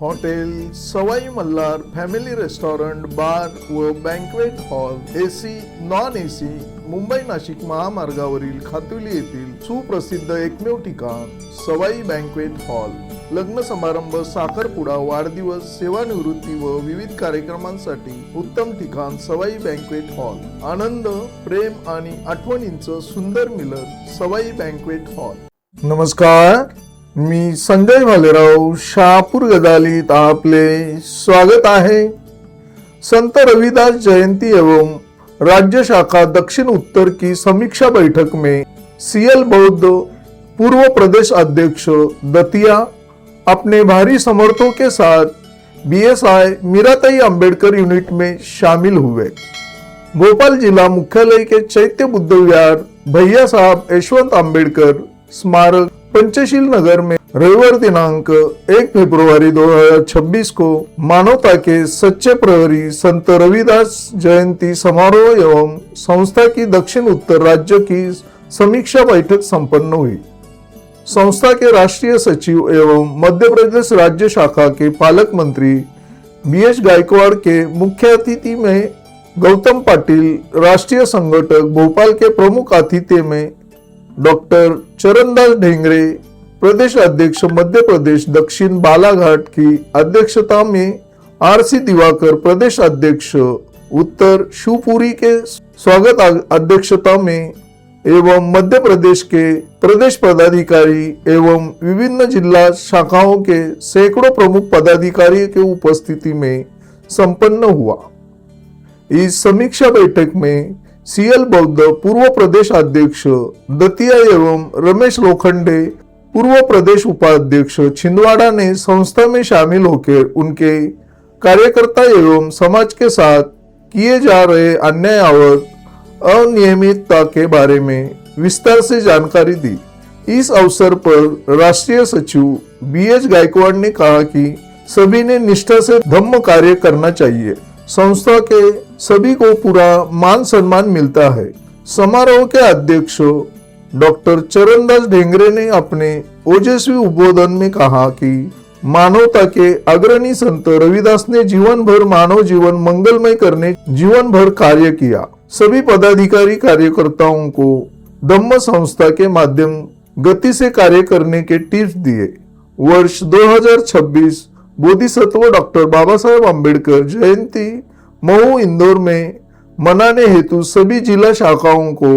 Hotel सवाई Malhar family restaurant bar व banquet hall AC non AC Mumbai Nashik महामार्गावरील खातुली येथील सुप्रसिद्ध एकमेव ठिकाण सवाई बँक्वेट हॉल। लग्न समारंभ, साखरपुडा, वाढदिवस, सेवानिवृत्ती व विविध कार्यक्रमांसाठी उत्तम ठिकाण सवाई बँक्वेट हॉल। आनंद, प्रेम आणि आठवणींचं सुंदर मिलन सवाई बँक्वेट हॉल। नमस्कार, मी संजय भालेराव शहापूर गजालीत आपले स्वागत आहे। संत रविदास जयंती एवं राज्य शाखा दक्षिण उत्तर की समीक्षा बैठक में सीएल बौद्ध पूर्व प्रदेश अध्यक्ष दतिया अपने भारी समर्थकों के साथ बीएसआई मीराताई अंबेडकर यूनिट में शामिल हुए। भोपाल जिला मुख्यालय के चैत्य बुद्ध विहार भैया साहब यशवंत अंबेडकर स्मारक पंचशील नगर में रविवार दिनांक 1 फरवरी 2026 को मानवता के सच्चे प्रहरी संत रविदास जयंती समारोह एवं संस्था की दक्षिण उत्तर राज्य की समीक्षा बैठक संपन्न हुई। संस्था के राष्ट्रीय सचिव एवं मध्य प्रदेश राज्य शाखा के पालक मंत्री बीएस गायकवाड़ के मुख्य अतिथि में गौतम पाटिल, राष्ट्रीय संगठक भोपाल के प्रमुख अतिथि में डॉक्टर चरणदास ढेंगरे, प्रदेश अध्यक्ष मध्य प्रदेश दक्षिण बालाघाट की अध्यक्षता में आरसी दिवाकर, प्रदेश अध्यक्ष उत्तर शिवपुरी के स्वागत अध्यक्षता में एवं मध्य प्रदेश के प्रदेश पदाधिकारी एवं विभिन्न जिला शाखाओं के सैकड़ों प्रमुख पदाधिकारियों के उपस्थिति में संपन्न हुआ। इस समीक्षा बैठक में सीएल बौद्ध पूर्व प्रदेश अध्यक्ष दतिया एवं रमेश लोखंडे पूर्व प्रदेश उपाध्यक्ष छिंदवाड़ा ने संस्था में शामिल होकर उनके कार्यकर्ता एवं समाज के साथ किए जा रहे अन्याय और अनियमितता के बारे में विस्तार से जानकारी दी। इस अवसर पर राष्ट्रीय सचिव बीएस गायकवाड़ ने कहा कि सभी ने निष्ठा से धम्म कार्य करना चाहिए। संस्था के सभी को पूरा मान सम्मान मिलता है। समारोह के अध्यक्ष डॉक्टर चरणदास ढेंगरे ने अपने ओजस्वी उद्बोधन में कहा कि मानवता के अग्रणी संत रविदास ने जीवन भर मानव जीवन मंगलमय करने जीवन भर कार्य किया। सभी पदाधिकारी कार्यकर्ताओं को धम्म संस्था के माध्यम गति से कार्य करने के टिप्स दिए। वर्ष 2026 बोधिसत्व डॉक्टर बाबा साहेब अम्बेडकर जयंती मऊ इंदौर में मनाने हेतु सभी जिला शाखाओं को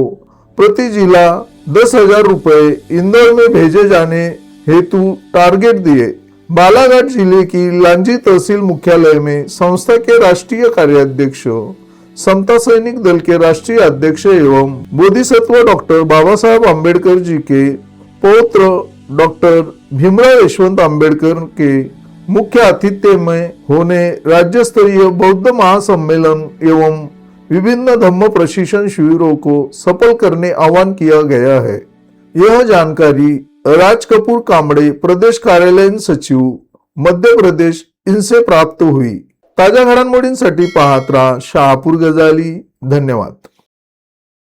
प्रति जिला 10,000 रुपए इंदौर में भेजे जाने हेतु टारगेट दिए। बालाघाट जिले की लांजी तहसील मुख्यालय में संस्था के राष्ट्रीय कार्याध्यक्ष, समता सैनिक दल के राष्ट्रीय अध्यक्ष एवं बोधिसत्व डॉक्टर बाबा साहेब अम्बेडकर जी के पौत्र डॉक्टर भीमराव यशवंत अम्बेडकर के मुख्य आतिथ्य में होने राज्य स्तरीय बौद्ध महासम्मेलन एवं विभिन्न धम्म प्रशिक्षण शिविरों को सफल करने आह्वान किया गया है। यह जानकारी राज कपूर कांबळे, प्रदेश कार्यालयीन सचिव मध्य प्रदेश इनसे प्राप्त हुई। ताज्या घडामोडींसाठी पाहत रहा शहापूर गजाली। धन्यवाद।